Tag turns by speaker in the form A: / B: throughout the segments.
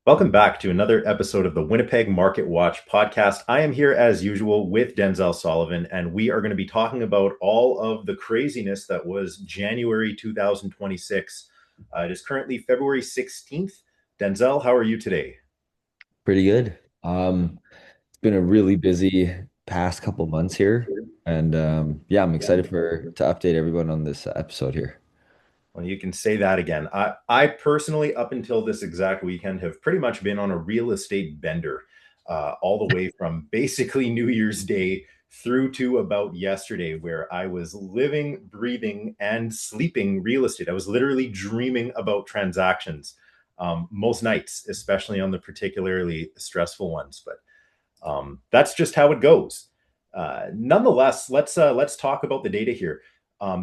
A: Welcome back to another episode of the Winnipeg Market Watch podcast. I am here as usual with Denzel Soliven, and we are going to be talking about all of the craziness that was January 2026. It is currently February 16th. Denzel, how are you today?
B: Pretty good. It's been a really busy past couple months here, and yeah, I'm excited for to update everyone on this episode here.
A: Well, you can say that again. I personally, up until this exact weekend, have pretty much been on a real estate bender, all the way from basically New Year's Day through to about yesterday, where I was living, breathing, and sleeping real estate. I was literally dreaming about transactions most nights, especially on the particularly stressful ones. But that's just how it goes. Nonetheless, let's talk about the data here.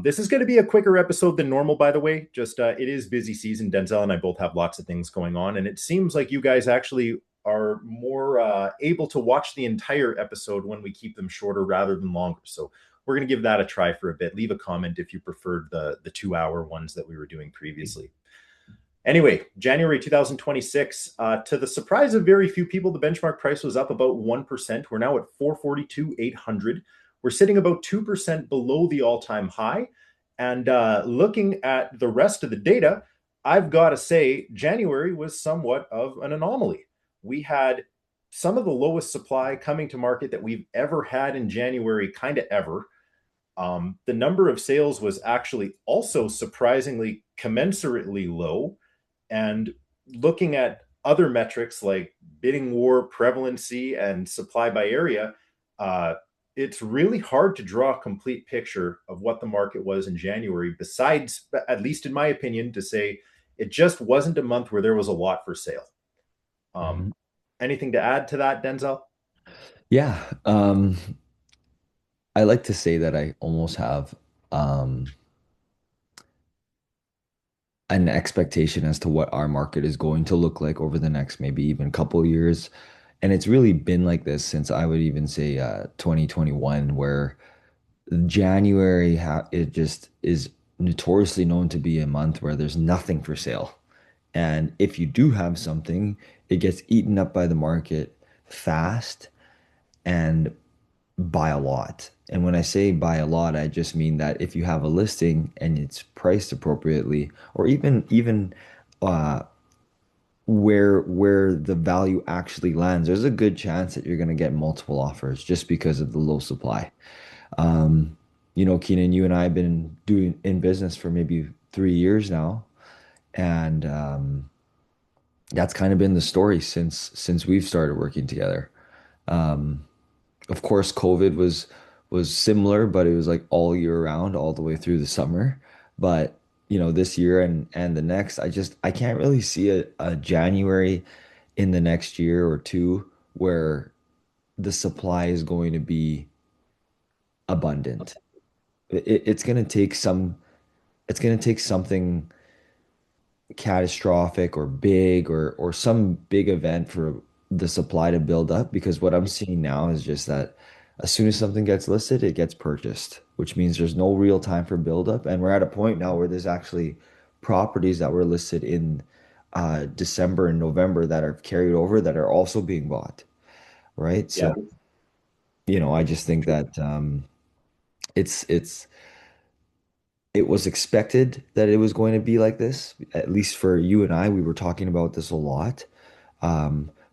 A: This is going to be a quicker episode than normal, by the way. Just it is busy season. Denzel and I both have lots of things going on, and it seems like you guys actually are more able to watch the entire episode when we keep them shorter rather than longer. So we're going to give that a try for a bit. Leave a comment if you preferred the 2 hour ones that we were doing previously. Anyway, January 2026, to the surprise of very few people, the benchmark price was up about 1%. We're now at 442,800. We're sitting about 2% below the all time high. And looking at the rest of the data, I've got to say, January was somewhat of an anomaly. We had some of the lowest supply coming to market that we've ever had in January, kind of ever. The number of sales was actually also surprisingly commensurately low. And looking at other metrics like bidding war prevalency and supply by area, uh, it's really hard to draw a complete picture of what the market was in January, besides, at least in my opinion, to say it just wasn't a month where there was a lot for sale. Um,
B: Mhm.
A: Anything to add to that, Denzel?
B: Yeah, I like to say that I almost have um, an expectation as to what our market is going to look like over the next maybe even couple years. And it's really been like this since I would even say 2021, where January it just is notoriously known to be a month where there's nothing for sale. And if you do have something, it gets eaten up by the market fast and by a lot. And when I say by a lot, I just mean that if you have a listing and it's priced appropriately, or even uh, where the value actually lands, there's a good chance that you're going to get multiple offers just because of the low supply. Um, Keenan, you and I have been doing in business for maybe 3 years now, and that's kind of been the story since we've started working together. Um, of course, COVID was similar, but it was like all year round, all the way through the summer. But this year and the next, I can't really see a January in the next year or two where the supply is going to be abundant. It's going to take it's going to take something catastrophic or big or some big event for the supply to build up, because what I'm seeing now is just that as soon as something gets listed, it gets purchased, which means there's no real time for buildup. And we're at a point now where there's actually properties that were listed in December and November that are carried over that are also being bought, right?
A: Yeah.
B: So, I just think that it's it was expected that it was going to be like this, at least for you and I. We were talking about this a lot.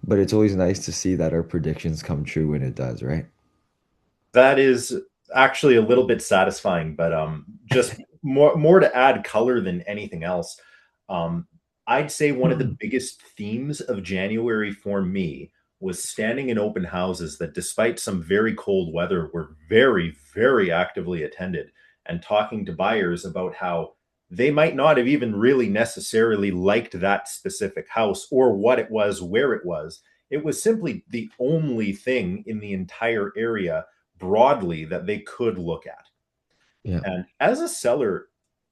B: But it's always nice to see that our predictions come true when it does, right?
A: That is actually a little bit satisfying, but just more to add color than anything else. Um, I'd say one of the biggest themes of January for me was standing in open houses that, despite some very cold weather, were very, very actively attended, and talking to buyers about how they might not have even really necessarily liked that specific house or what it was, where it was. It was simply the only thing in the entire area broadly that they could look at.
B: Yeah.
A: And as a seller,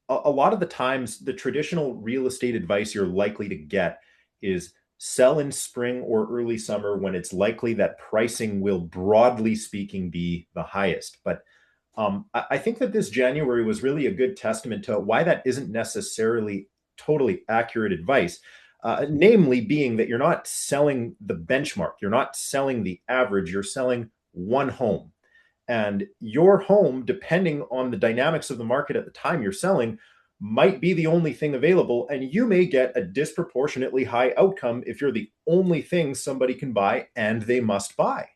A: a lot of the times, the traditional real estate advice you're likely to get is sell in spring or early summer when it's likely that pricing will, broadly speaking, be the highest. But I think that this January was really a good testament to why that isn't necessarily totally accurate advice. namely being that you're not selling the benchmark, you're not selling the average, you're selling one home. And your home, depending on the dynamics of the market at the time you're selling, might be the only thing available. And you may get a disproportionately high outcome if you're the only thing somebody can buy and they must buy.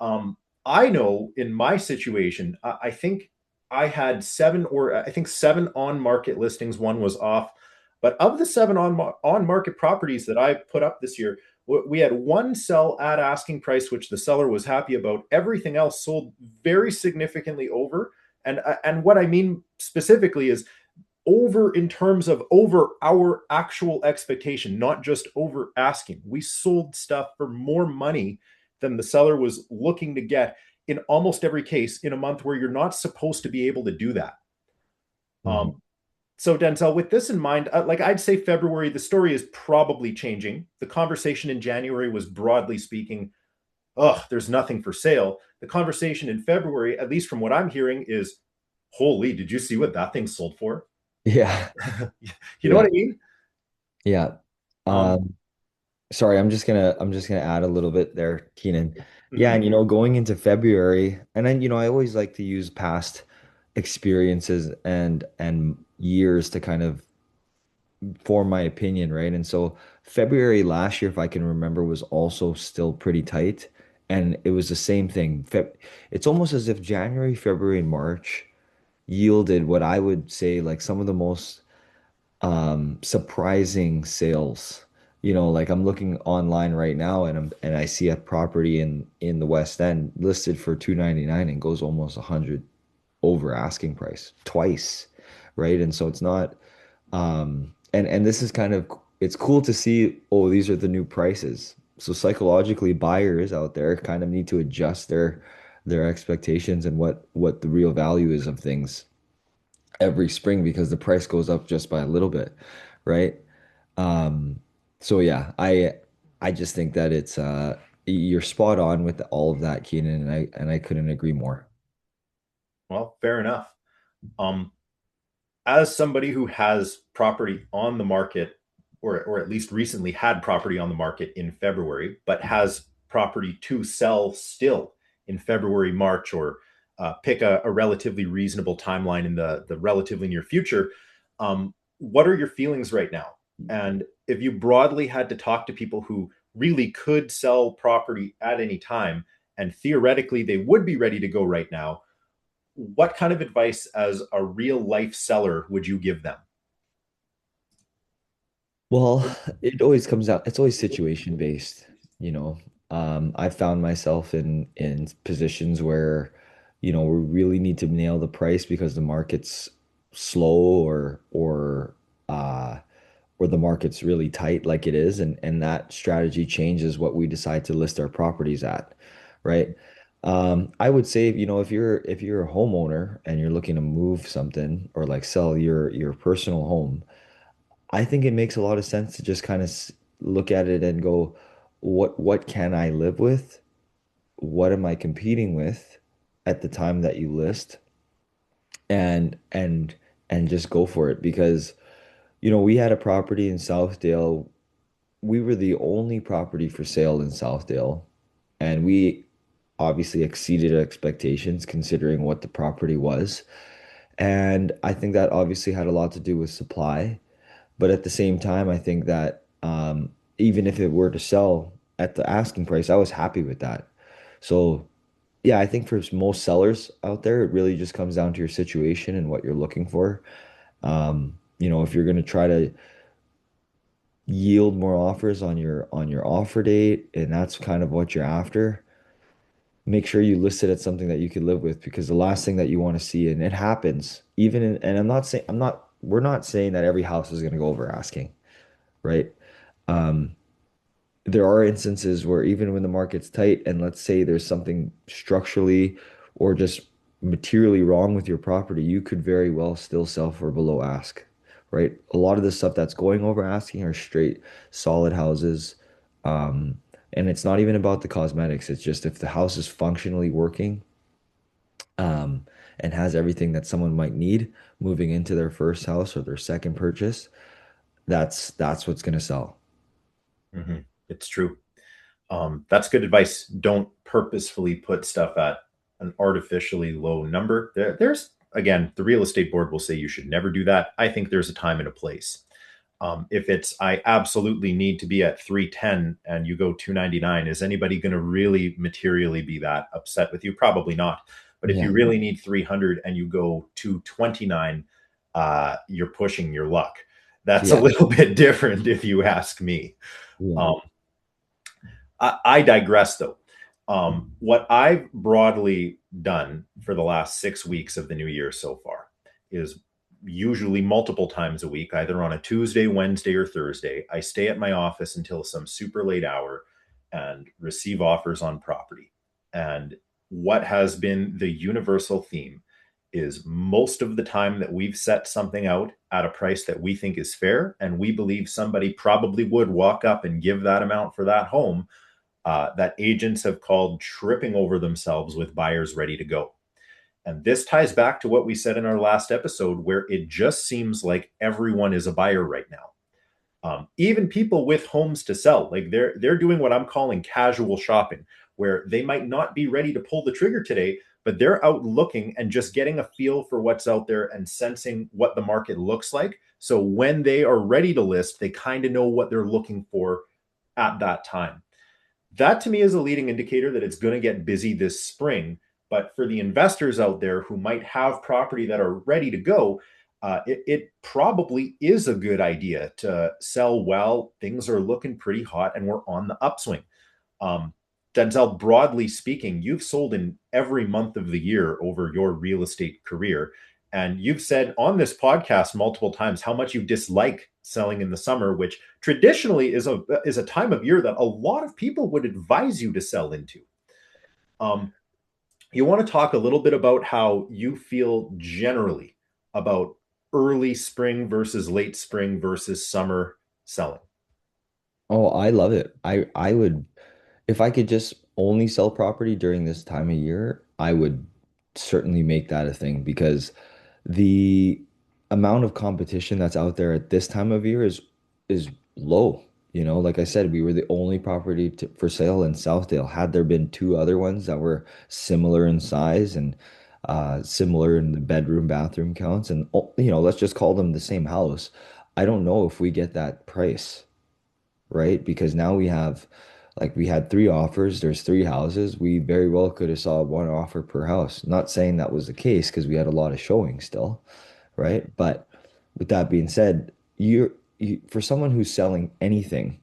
A: Um, I know in my situation, I think I had seven, or I think seven on market listings. One was off, but of the seven on market properties that I put up this year, we had one sell at asking price, which the seller was happy about. Everything else sold very significantly over. And what I mean specifically is over in terms of over our actual expectation, not just over asking. We sold stuff for more money than the seller was looking to get in almost every case in a month where you're not supposed to be able to do that.
B: Mhm.
A: Um, so Denzel, with this in mind, like I'd say February, the story is probably changing. The conversation in January was broadly speaking, oh, there's nothing for sale. The conversation in February, at least from what I'm hearing, is holy, did you see what that thing sold for?
B: Yeah.
A: You know what
B: Yeah.
A: I mean?
B: Yeah.
A: Um,
B: Um, Sorry, I'm just gonna add a little bit there, Keenan. Yeah,
A: mhm.
B: and going into February, and then I always like to use past experiences and years to kind of form my opinion, right? And so February last year, if I can remember, was also still pretty tight, and it was the same thing. It's almost as if January, February, and March yielded what I would say like some of the most surprising sales. Like I'm looking online right now and I see a property in the West End listed for 299 and goes almost 100 over asking price twice, right? And so it's not and this is kind of it's cool to see, oh, these are the new prices. So psychologically, buyers out there kind of need to adjust their expectations and what the real value is of things every spring because the price goes up just by a little bit, right? Um, so yeah, I just think that it's you're spot on with all of that, Keenan, and I couldn't agree more.
A: Well, fair enough. Um, as somebody who has property on the market, or at least recently had property on the market in February, but has property to sell still in February, March, or pick a relatively reasonable timeline in the relatively near future. What are your feelings right now? And if you broadly had to talk to people who really could sell property at any time, and theoretically they would be ready to go right now, what kind of advice as a real life seller would you give them?
B: Well, it always comes out, it's always situation based, you know. I found myself in positions where, we really need to nail the price because the market's slow uh or the market's really tight like it is, and that strategy changes what we decide to list our properties at, right? I would say, if you're a homeowner and you're looking to move something or like sell your personal home, I think it makes a lot of sense to just kind of look at it and go, what can I live with? What am I competing with at the time that you list? And and just go for it because we had a property in Southdale. We were the only property for sale in Southdale, and we obviously exceeded expectations considering what the property was. And I think that obviously had a lot to do with supply. But at the same time, I think that even if it were to sell at the asking price, I was happy with that. So, yeah, I think for most sellers out there, it really just comes down to your situation and what you're looking for. If you're going to try to yield more offers on your offer date, and that's kind of what you're after, make sure you list it at something that you could live with because the last thing that you want to see, and it happens, and we're not saying that every house is going to go over asking, right? Um, there are instances where even when the market's tight and let's say there's something structurally or just materially wrong with your property, you could very well still sell for below ask, right? A lot of the stuff that's going over asking are straight solid houses. Um, and it's not even about the cosmetics. It's just if the house is functionally working, um, and has everything that someone might need moving into their first house or their second purchase, that's what's going to sell.
A: It's true. That's good advice. Don't purposefully put stuff at an artificially low number. There's, again, the real estate board will say you should never do that. I think there's a time and a place. If it's, I absolutely need to be at 310 and you go 299, is anybody going to really materially be that upset with you? Probably not. But if you
B: Yeah.
A: really need 300 and you go 229, you're pushing your luck. That's a
B: Yeah.
A: little bit different if you ask me.
B: Yeah.
A: Um, I digress though. What I've broadly done for the last 6 weeks of the new year so far is usually multiple times a week, either on a Tuesday, Wednesday, or Thursday. I stay at my office until some super late hour and receive offers on property. And what has been the universal theme is most of the time that we've set something out at a price that we think is fair, and we believe somebody probably would walk up and give that amount for that home, that agents have called tripping over themselves with buyers ready to go. And this ties back to what we said in our last episode, where it just seems like everyone is a buyer right now. Even people with homes to sell, like they're doing what I'm calling casual shopping, where they might not be ready to pull the trigger today, but they're out looking and just getting a feel for what's out there and sensing what the market looks like. So when they are ready to list, they kind of know what they're looking for at that time. That to me is a leading indicator that it's going to get busy this spring. But for the investors out there who might have property that are ready to go, it probably is a good idea to sell while things are looking pretty hot and we're on the upswing. Um, Denzel, broadly speaking, you've sold in every month of the year over your real estate career. And you've said on this podcast multiple times how much you dislike selling in the summer, which traditionally is a time of year that a lot of people would advise you to sell into. Um, you want to talk a little bit about how you feel generally about early spring versus late spring versus summer selling.
B: Oh, I love it. I would, if I could just only sell property during this time of year, I would certainly make that a thing because the amount of competition that's out there at this time of year is low. You know, like I said, we were the only property for sale in Southdale. Had there been two other ones that were similar in size and similar in the bedroom, bathroom counts, and let's just call them the same house. I don't know if we get that price, right? Because now we have, like, we had three offers, there's three houses. We very well could have saw one offer per house. Not saying that was the case because we had a lot of showing still, right? But with that being said, for someone who's selling anything,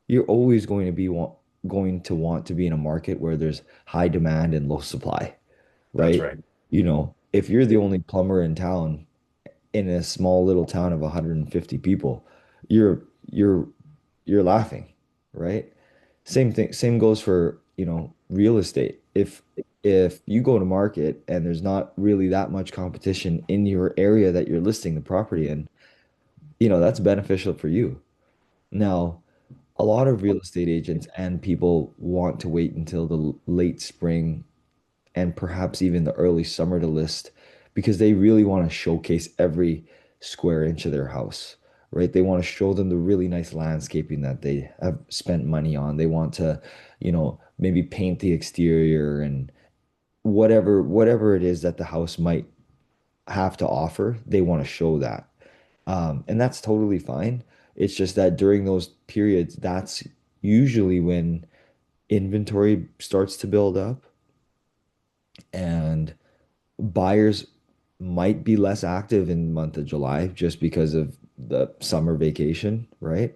B: you're always going to want to be in a market where there's high demand and low supply,
A: That's
B: right?
A: right.
B: If you're the only plumber in town in a small little town of 150 people, you're you're you're laughing, right? Same thing, same goes for, real estate. If you go to market and there's not really that much competition in your area that you're listing the property in, that's beneficial for you. Now, a lot of real estate agents and people want to wait until the late spring and perhaps even the early summer to list because they really want to showcase every square inch of their house, right? They want to show them the really nice landscaping that they have spent money on. They want to, maybe paint the exterior and whatever it is that the house might have to offer, they want to show that. And that's totally fine. It's just that during those periods, that's usually when inventory starts to build up and buyers might be less active in the month of July just because of the summer vacation, right?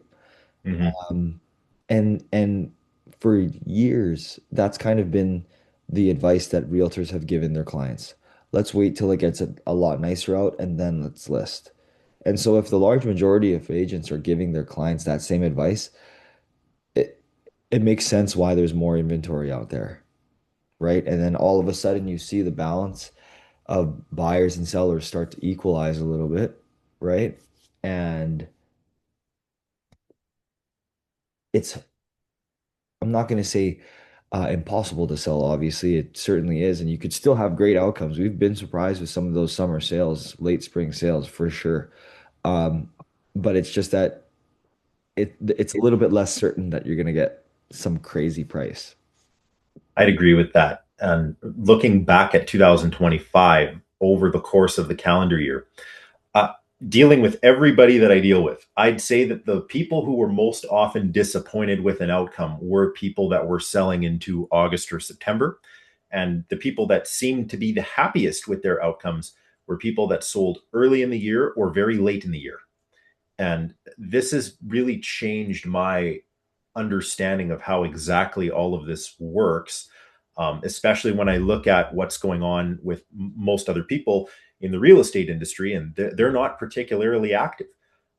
A: Mm-hmm.
B: Um, and for years, that's kind of been the advice that realtors have given their clients. Let's wait till it gets a lot nicer out and then let's list. And so if the large majority of agents are giving their clients that same advice, it it makes sense why there's more inventory out there, right? And then all of a sudden you see the balance of buyers and sellers start to equalize a little bit, right? And it's, I'm not going to say impossible to sell, obviously. It certainly is. And you could still have great outcomes. We've been surprised with some of those summer sales, late spring sales for sure. Um, but it's just that it's a little bit less certain that you're going to get some crazy price.
A: I'd agree with that. And looking back at 2025 over the course of the calendar year, uh, dealing with everybody that I deal with, I'd say that the people who were most often disappointed with an outcome were people that were selling into August or September. And the people that seemed to be the happiest with their outcomes were people that sold early in the year or very late in the year. And this has really changed my understanding of how exactly all of this works, especially when I look at what's going on with most other people in the real estate industry, and they're not particularly active.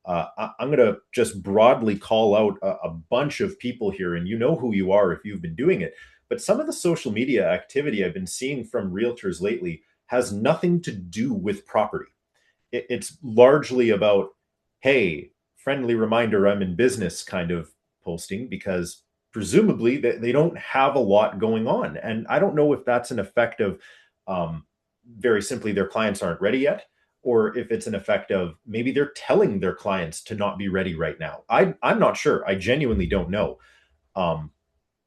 A: I'm going to just broadly call out a bunch of people here, and you know who you are if you've been doing it. But some of the social media activity I've been seeing from realtors lately has nothing to do with property. It's largely about, hey, friendly reminder I'm in business kind of posting, because presumably they don't have a lot going on. And I don't know if that's an effect of very simply their clients aren't ready yet, or if it's an effect of maybe they're telling their clients to not be ready right now. I'm not sure. I genuinely don't know. Um,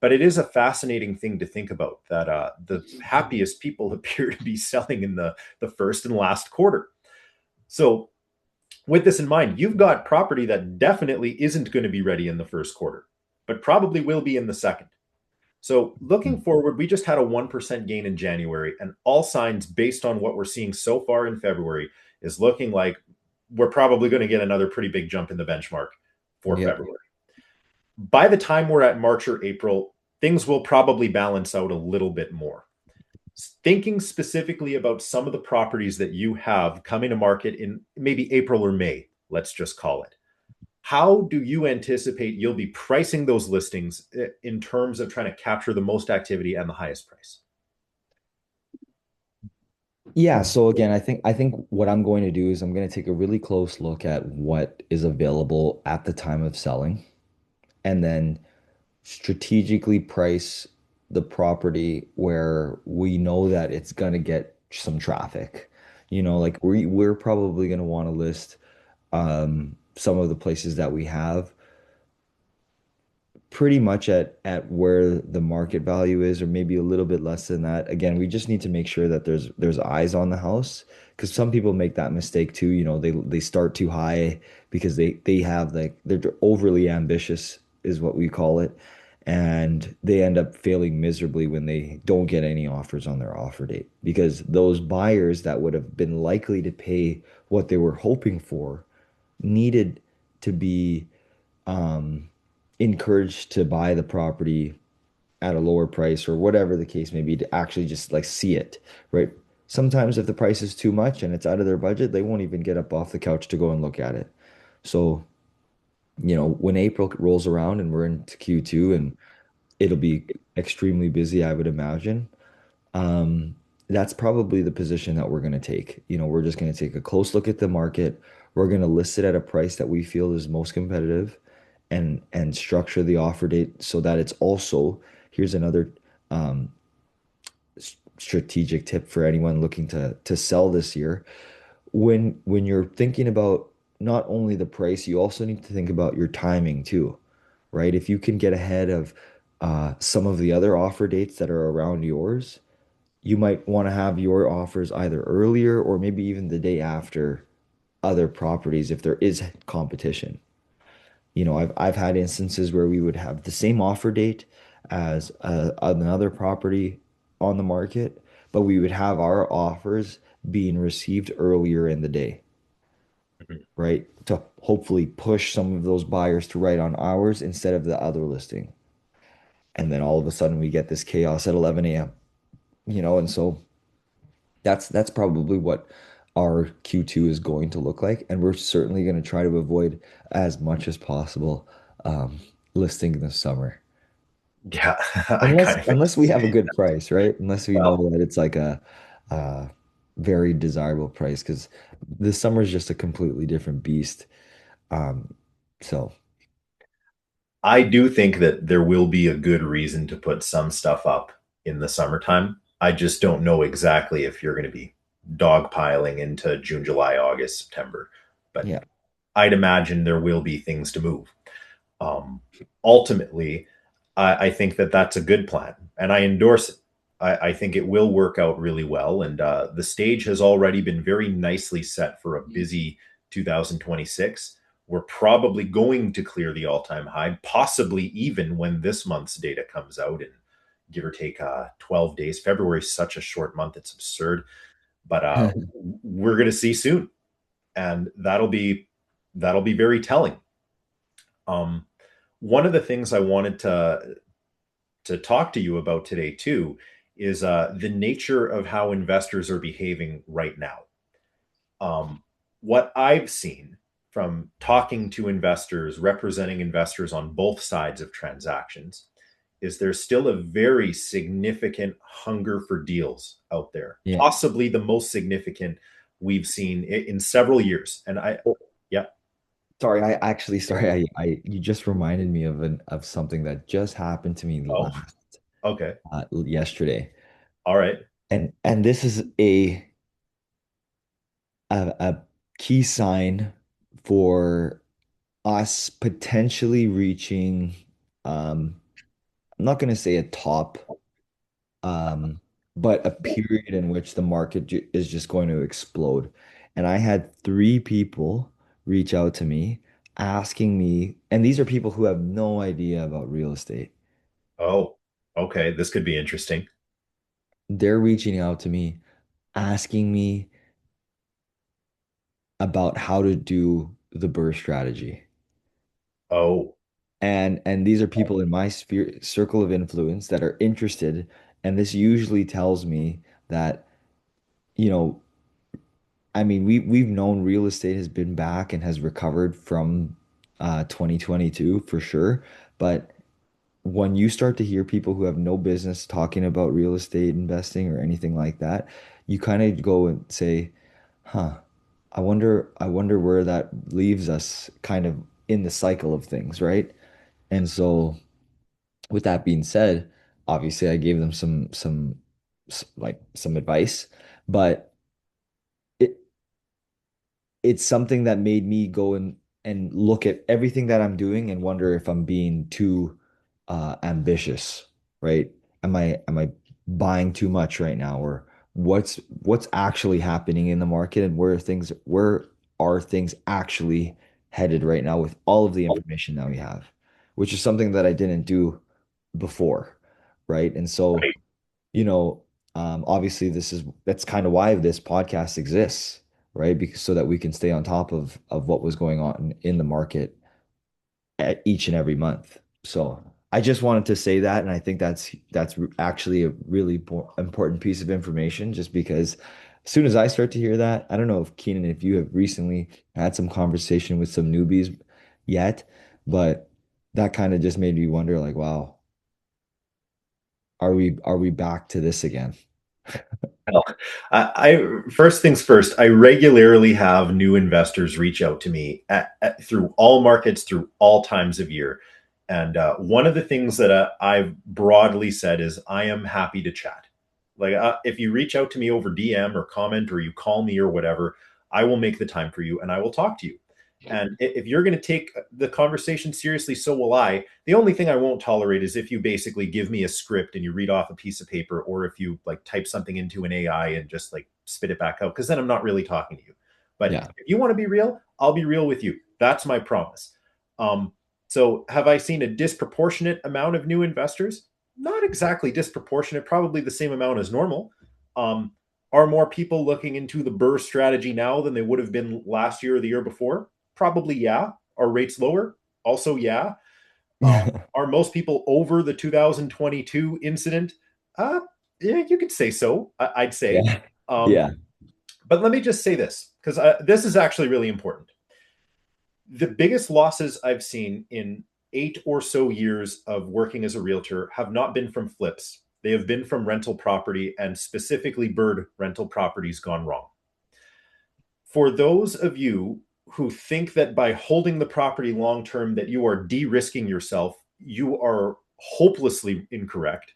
A: but it is a fascinating thing to think about that the happiest people appear to be selling in the first and last quarter. So with this in mind, you've got property that definitely isn't going to be ready in the first quarter, but probably will be in the second. So looking forward, we just had a 1% gain in January, and all signs based on what we're seeing so far in February is looking like we're probably going to get another pretty big jump in the benchmark for
B: Yep.
A: February. By the time we're at March or April, things will probably balance out a little bit more. Thinking specifically about some of the properties that you have coming to market in maybe April or May, let's just call it. How do you anticipate you'll be pricing those listings in terms of trying to capture the most activity and the highest price?
B: Yeah, so again, I think what I'm going to do is I'm going to take a really close look at what is available at the time of selling and then strategically price the property where we know that it's going to get some traffic. Like we're probably going to want to list some of the places that we have pretty much at where the market value is, or maybe a little bit less than that. Again, we just need to make sure that there's eyes on the house, because some people make that mistake too. They start too high because they have like they're overly ambitious is what we call it, and they end up failing miserably when they don't get any offers on their offer date, because those buyers that would have been likely to pay what they were hoping for needed to be um encouraged to buy the property at a lower price or whatever the case may be, to actually just like see it, right? Sometimes if the price is too much and it's out of their budget, they won't even get up off the couch to go and look at it. So, when April rolls around and we're into Q2 and it'll be extremely busy, I would imagine. Um, that's probably the position that we're going to take. We're just going to take a close look at the market. We're going to list it at a price that we feel is most competitive, and structure the offer date so that it's also, here's another um, strategic tip for anyone looking to sell this year. When you're thinking about not only the price, you also need to think about your timing too, right? If you can get ahead of some of the other offer dates that are around yours, you might want to have your offers either earlier or maybe even the day after other properties if there is competition. I've had instances where we would have the same offer date as another property on the market, but we would have our offers being received earlier in the day,
A: Mhm.
B: right? To hopefully push some of those buyers to write on ours instead of the other listing. And then all of a sudden we get this chaos at 11 a.m., and so that's probably what our Q2 is going to look like. And we're certainly going to try to avoid as much as possible um, listing this summer.
A: Yeah, I
B: Unless
A: kind of
B: unless we have a
A: anticipate
B: good
A: that.
B: price, right? Unless we know
A: Well,
B: that it's like a very desirable price, because this summer is just a completely different beast. Um, so
A: I do think that there will be a good reason to put some stuff up in the summertime. I just don't know exactly if you're going to be dogpiling into June, July, August, September. But
B: yeah.
A: I'd imagine there will be things to move. Um, Ultimately, I think that that's a good plan, and I endorse it. I think it will work out really well, and the stage has already been very nicely set for a busy 2026. We're probably going to clear the all-time high, possibly even when this month's data comes out in give or take 12 days. February is such a short month; it's absurd, but we're going to see soon, and that'll be very telling. Um, One of the things I wanted to talk to you about today too is the nature of how investors are behaving right now. What I've seen from talking to investors, representing investors on both sides of transactions, is there's still a very significant hunger for deals out there,
B: Yeah.
A: possibly the most significant we've seen in several years. And yeah,
B: Sorry, I you just reminded me of something that just happened to me
A: oh, okay,
B: yesterday.
A: all right,
B: And this is a key sign for us potentially reaching I'm not going to say a top um but a period in which the market is just going to explode. And I had three people reach out to me asking me, and these are people who have no idea about real estate.
A: oh, okay, this could be interesting.
B: They're reaching out to me asking me about how to do the burst strategy.
A: Oh,
B: And these are people in my sphere circle of influence that are interested. And this usually tells me that, you know, I mean, we've known real estate has been back and has recovered from 2022 for sure. But when you start to hear people who have no business talking about real estate investing or anything like that, you kind of go and say, huh, I wonder where that leaves us kind of in the cycle of things, right? And so with that being said, obviously I gave them like some advice, but it it's something that made me go and look at everything that I'm doing and wonder if I'm being too ambitious, right? Am I buying too much right now, or what's actually happening in the market, and where are things actually headed right now with all of the information that we have, which is something that I didn't do before, right? And so, you know, obviously that's kind of why this podcast exists, right? Because so that we can stay on top of what was going on in the market at each and every month. So I just wanted to say that, and I think that's actually a really important piece of information, just because as soon as I start to hear that, I don't know if Keenan, if you have recently had some conversation with some newbies yet, but that kind of just made me wonder, like, wow, are we back to this again?
A: well, first things first. I regularly have new investors reach out to me through all markets, through all times of year, and one of the things that I've broadly said is I am happy to chat. Like if you reach out to me over DM or comment or you call me or whatever, I will make the time for you and I will talk to you. And if you're going to take the conversation seriously, so will I. The only thing I won't tolerate is if you basically give me a script and you read off a piece of paper, or if you like type something into an AI and just like spit it back out, because then I'm not really talking to you. But
B: Yeah.
A: if you want to be real, I'll be real with you. That's my promise. Um, so have I seen a disproportionate amount of new investors? Not exactly disproportionate, probably the same amount as normal. Um, are more people looking into the BRRRR strategy now than they would have been last year or the year before? Probably, yeah. Are rates lower? Also, yeah. Are most people over the 2022 incident? Uh, yeah, you could say so. I'd say.
B: Yeah.
A: Um,
B: Yeah.
A: but let me just say this, because this is actually really important. The biggest losses I've seen in 8 or so years of working as a realtor have not been from flips. They have been from rental property, and specifically bird rental properties gone wrong. For those of you who think that by holding the property long term that you are de-risking yourself, you are hopelessly incorrect.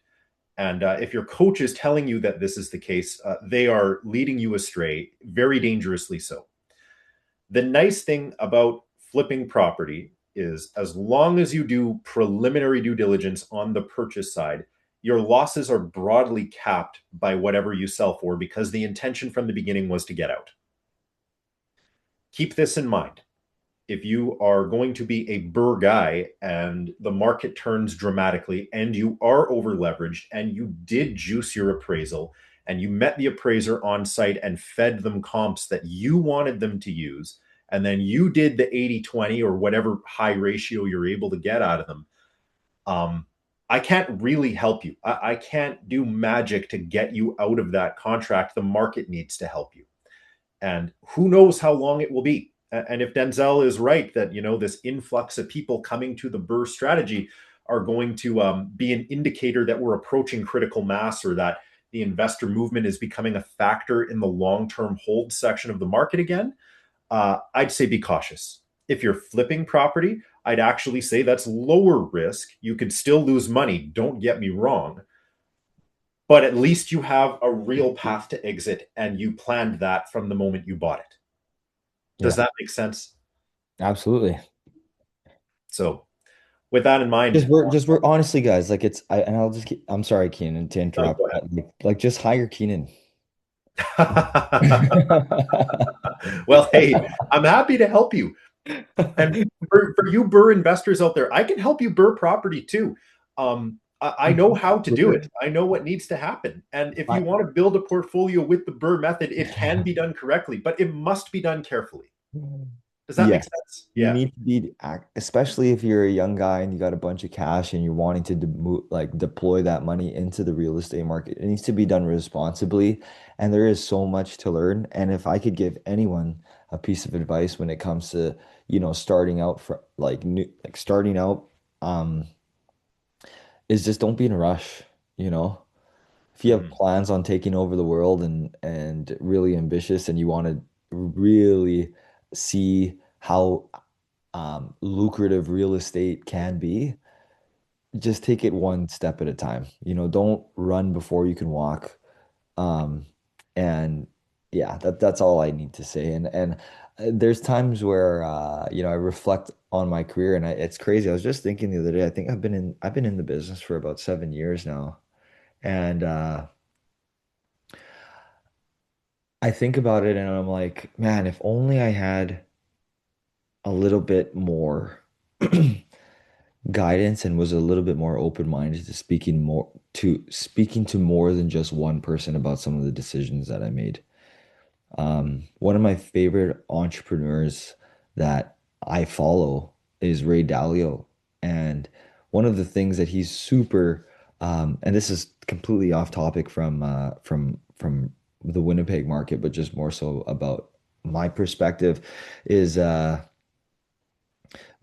A: And if your coach is telling you that this is the case, they are leading you astray, very dangerously so. The nice thing about flipping property is as long as you do preliminary due diligence on the purchase side, your losses are broadly capped by whatever you sell for because the intention from the beginning was to get out. Keep this in mind. If you are going to be a burr guy and the market turns dramatically and you are over leveraged and you did juice your appraisal and you met the appraiser on site and fed them comps that you wanted them to use, and then you did the 80-20 or whatever high ratio you're able to get out of them, I can't really help you. I can't do magic to get you out of that contract. The market needs to help you. And who knows how long it will be. And if Denzel is right that, this influx of people coming to the burr strategy are going to be an indicator that we're approaching critical mass, or that the investor movement is becoming a factor in the long-term hold section of the market again, I'd say be cautious. If you're flipping property, I'd actually say that's lower risk. You could still lose money, don't get me wrong, but at least you have a real path to exit and you planned that from the moment you bought it. Does
B: Yeah,
A: that make sense?
B: absolutely.
A: So, with that in mind,
B: Just we're honestly, guys, like and I'm sorry, Keenan, to
A: oh,
B: interrupt,
A: go
B: but like just hire Keenan.
A: ahead. Well, hey, I'm happy to help you. And for you burr investors out there, I can help you burr property too. I know how to do it. I know what needs to happen. And if you want to build a portfolio with the burr method, it can be done correctly, but it must be done carefully. Does that make
B: Yes.
A: sense?
B: You
A: Yeah.
B: need to be, especially if you're a young guy and you got a bunch of cash and you're wanting to deploy that money into the real estate market. It needs to be done responsibly, and there is so much to learn. And if I could give anyone a piece of advice when it comes to, starting out for starting out, um, is just don't be in a rush, you know. If you have
A: Mhm.
B: plans on taking over the world and really ambitious and you want to really see how lucrative real estate can be, just take it one step at a time. Don't run before you can walk. Um, and yeah, that's all I need to say. And there's times where I reflect on my career, and it's crazy. I was just thinking the other day. I think I've been in the business for about 7 years now, and I think about it, and I'm like, man, if only I had a little bit more guidance and was a little bit more open-minded to speaking to more than just one person about some of the decisions that I made. One of my favorite entrepreneurs that I follow is Ray Dalio, and one of the things that he's super, and this is completely off topic from the Winnipeg market, but just more so about my perspective, is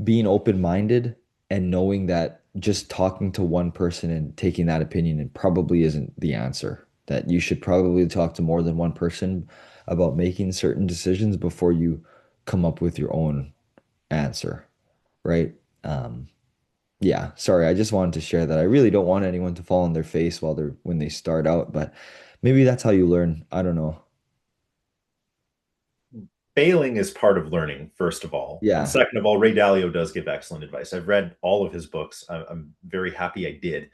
B: being open-minded and knowing that just talking to one person and taking that opinion and probably isn't the answer. That you should probably talk to more than one person about making certain decisions before you come up with your own answer, right? Um, yeah, sorry, I just wanted to share that. I really don't want anyone to fall on their face when they start out, but maybe that's how you learn. I don't know.
A: Failing is part of learning, first of all. And
B: Yeah.
A: second of all, Ray Dalio does give excellent advice. I've read all of his books. I'm very happy I did.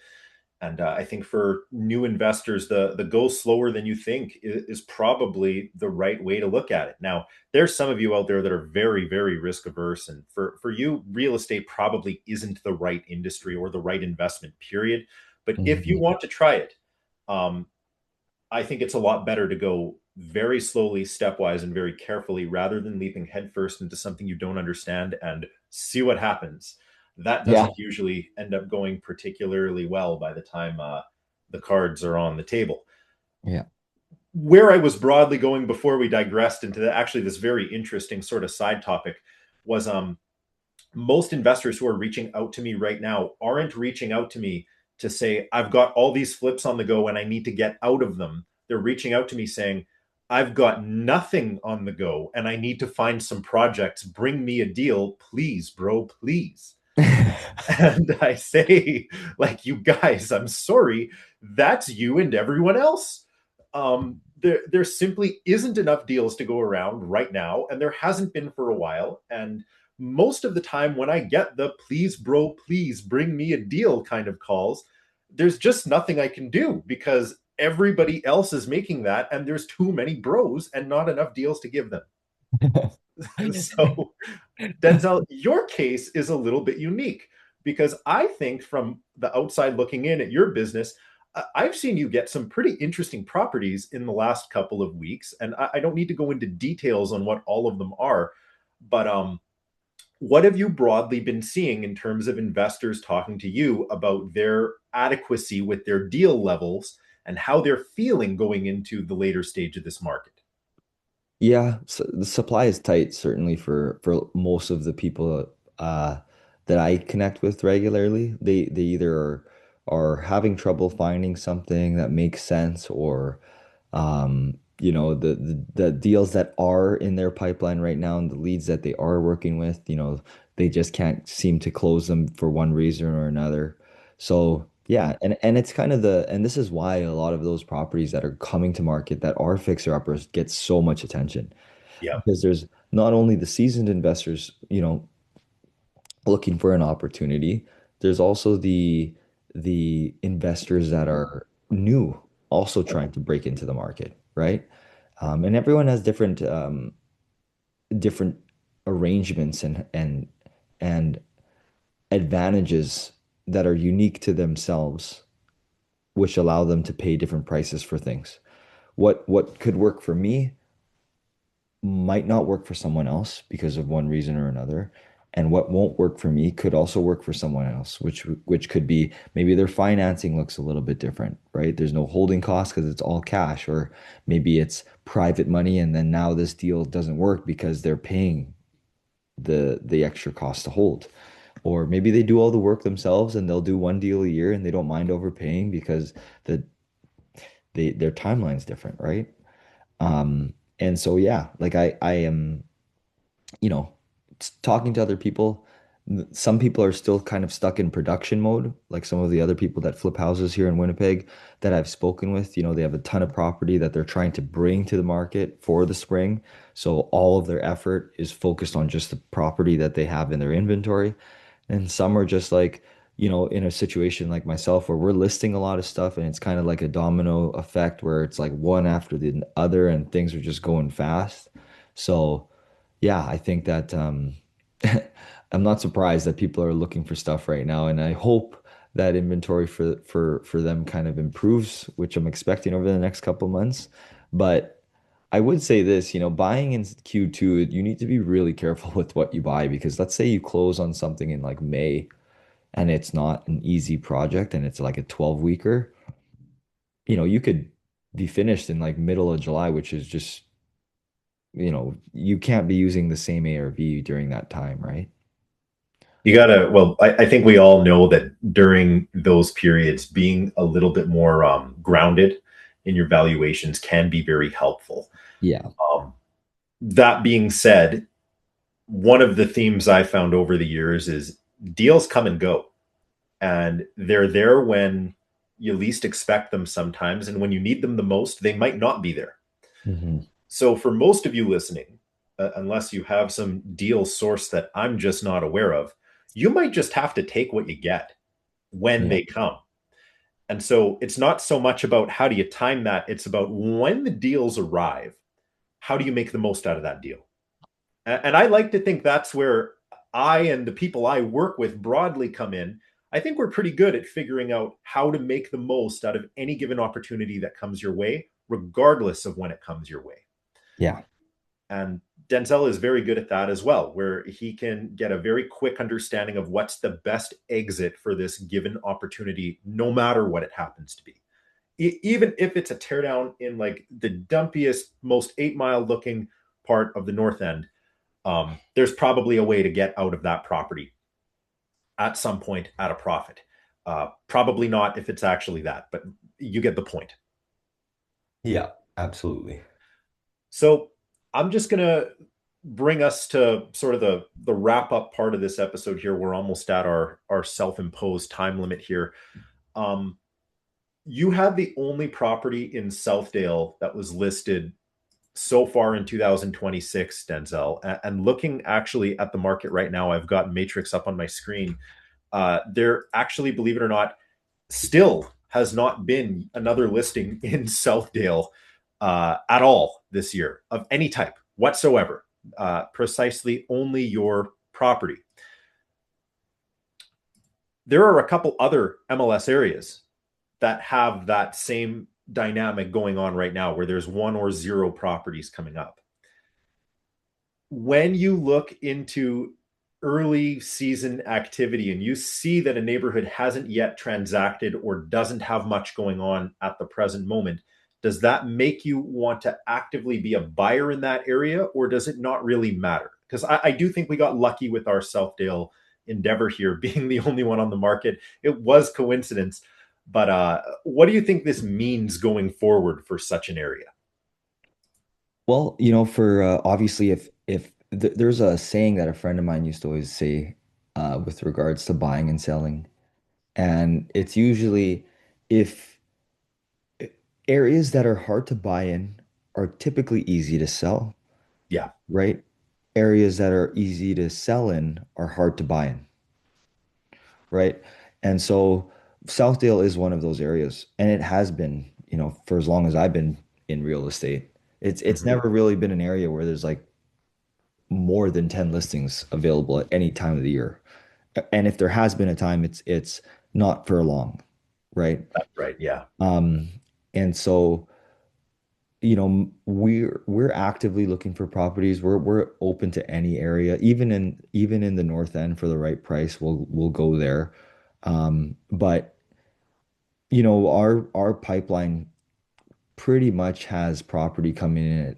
A: And I think for new investors, the go slower than you think is probably the right way to look at it. Now, there's some of you out there that are very, very risk averse. And for you, real estate probably isn't the right industry or the right investment, period. But if you
B: Mhm.
A: want to try it, um, I think it's a lot better to go very slowly, stepwise, and very carefully rather than leaping headfirst into something you don't understand and see what happens. That
B: Yeah.
A: doesn't usually end up going particularly well by the time the cards are on the table.
B: Yeah.
A: Where I was broadly going before we digressed into actually this very interesting sort of side topic was most investors who are reaching out to me right now aren't reaching out to me to say, I've got all these flips on the go and I need to get out of them. They're reaching out to me saying, I've got nothing on the go and I need to find some projects. Bring me a deal, please, bro, please. And I say, like, you guys, I'm sorry, that's you and everyone else. There simply isn't enough deals to go around right now, and there hasn't been for a while. And most of the time when I get the please, bro, please bring me a deal kind of calls, there's just nothing I can do because everybody else is making that and there's too many bros and not enough deals to give them. So, Denzel, your case is a little bit unique because I think from the outside looking in at your business, I've seen you get some pretty interesting properties in the last couple of weeks, and I don't need to go into details on what all of them are, but what have you broadly been seeing in terms of investors talking to you about their adequacy with their deal levels and how they're feeling going into the later stage of this market?
B: Yeah, so the supply is tight, certainly for most of the people that I connect with regularly. They either are having trouble finding something that makes sense, or the deals that are in their pipeline right now and the leads that they are working with, they just can't seem to close them for one reason or another. So yeah, and it's kind of and this is why a lot of those properties that are coming to market that are fixer uppers get so much attention,
A: Yeah.
B: because there's not only the seasoned investors, looking for an opportunity, there's also the investors that are new, also trying to break into the market, right? And everyone has different arrangements and advantages that are unique to themselves, which allow them to pay different prices for things. What could work for me might not work for someone else because of one reason or another. And what won't work for me could also work for someone else, which could be maybe their financing looks a little bit different, right? There's no holding cost because it's all cash, or maybe it's private money, and then now this deal doesn't work because they're paying the extra cost to hold. Or maybe they do all the work themselves and they'll do one deal a year and they don't mind overpaying because the their timeline's different, right? And so yeah, like I am, you know, talking to other people. Some people are still kind of stuck in production mode, like some of the other people that flip houses here in Winnipeg that I've spoken with. They have a ton of property that they're trying to bring to the market for the spring. So all of their effort is focused on just the property that they have in their inventory. And some are just like, in a situation like myself where we're listing a lot of stuff and it's kind of like a domino effect where it's like one after the other and things are just going fast. So, yeah, I think that I'm not surprised that people are looking for stuff right now, and I hope that inventory for them kind of improves, which I'm expecting over the next couple months. But I would say this, buying in Q2, you need to be really careful with what you buy, because let's say you close on something in like May and it's not an easy project and it's like a 12-weeker, you could be finished in like middle of July, which is just, you can't be using the same ARV during that time, right?
A: You gotta, well, I think we all know that during those periods, being a little bit more grounded in your valuations can be very helpful.
B: Yeah.
A: Um, that being said, one of the themes I found over the years is deals come and go, and they're there when you least expect them sometimes. And when you need them the most, they might not be there.
B: Hmm.
A: So, for most of you listening, unless you have some deal source that I'm just not aware of, you might just have to take what you get when
B: Yeah.
A: they come. And so it's not so much about how do you time that, it's about when the deals arrive, how do you make the most out of that deal? And I like to think that's where I and the people I work with broadly come in. I think we're pretty good at figuring out how to make the most out of any given opportunity that comes your way, regardless of when it comes your way.
B: Yeah.
A: And Denzel is very good at that as well, where he can get a very quick understanding of what's the best exit for this given opportunity, no matter what it happens to be. Even if it's a teardown in like the dumpiest, most 8 mile looking part of the North End, there's probably a way to get out of that property at some point at a profit. Probably not if it's actually that, but you get the point.
B: Yeah, absolutely.
A: So I'm just gonna bring us to sort of the wrap up part of this episode here. We're almost at our self imposed time limit here. You had the only property in Southdale that was listed so far in 2026, Denzel, and looking actually at the market right now, I've got Matrix up on my screen. There actually, believe it or not, still has not been another listing in Southdale at all this year of any type whatsoever. Precisely only your property. There are a couple other MLS areas that have that same dynamic going on right now where there's one or zero properties coming up. When you look into early season activity and you see that a neighborhood hasn't yet transacted or doesn't have much going on at the present moment, does that make you want to actively be a buyer in that area, or does it not really matter? Because I do think we got lucky with our Southdale endeavor here being the only one on the market. It was coincidence, but what do you think this means going forward for such an area?
B: Well, for obviously, if there's a saying that a friend of mine used to always say with regards to buying and selling, and it's usually if areas that are hard to buy in are typically easy to sell,
A: Yeah.
B: right? Areas that are easy to sell in are hard to buy in, right? And so Southdale is one of those areas, and it has been, for as long as I've been in real estate. It's
A: Mhm.
B: never really been an area where there's like more than 10 listings available at any time of the year. And if there has been a time, it's not for long, right?
A: That's right. Yeah.
B: Um, and so, we're actively looking for properties. We're open to any area, even in the North End for the right price, we'll go there. But our pipeline pretty much has property coming in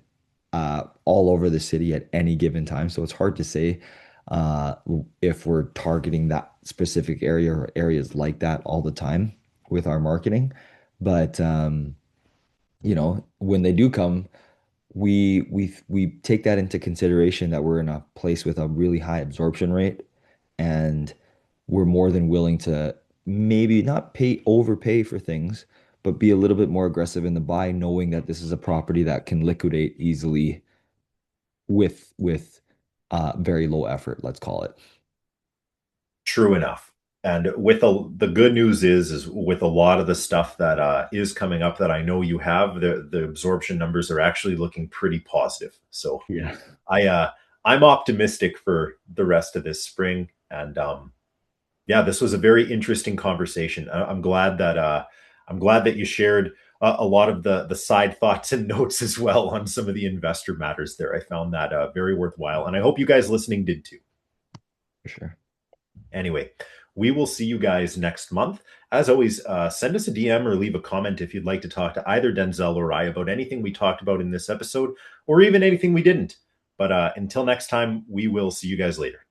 B: at all over the city at any given time. So it's hard to say uh, if we're targeting that specific area or areas like that all the time with our marketing. But when they do come, we take that into consideration that we're in a place with a really high absorption rate, and we're more than willing to maybe not overpay for things, but be a little bit more aggressive in the buy, knowing that this is a property that can liquidate easily with very low effort, let's call it.
A: True enough. And the good news is with a lot of the stuff that is coming up that I know you have, the absorption numbers are actually looking pretty positive. So
B: Yeah.
A: I I'm optimistic for the rest of this spring. And yeah, this was a very interesting conversation. I'm glad that you shared a lot of the side thoughts and notes as well on some of the investor matters there. I found that very worthwhile, and I hope you guys listening did too.
B: For sure.
A: Anyway, we will see you guys next month. As always, send us a DM or leave a comment if you'd like to talk to either Denzel or I about anything we talked about in this episode, or even anything we didn't. But until next time, we will see you guys later.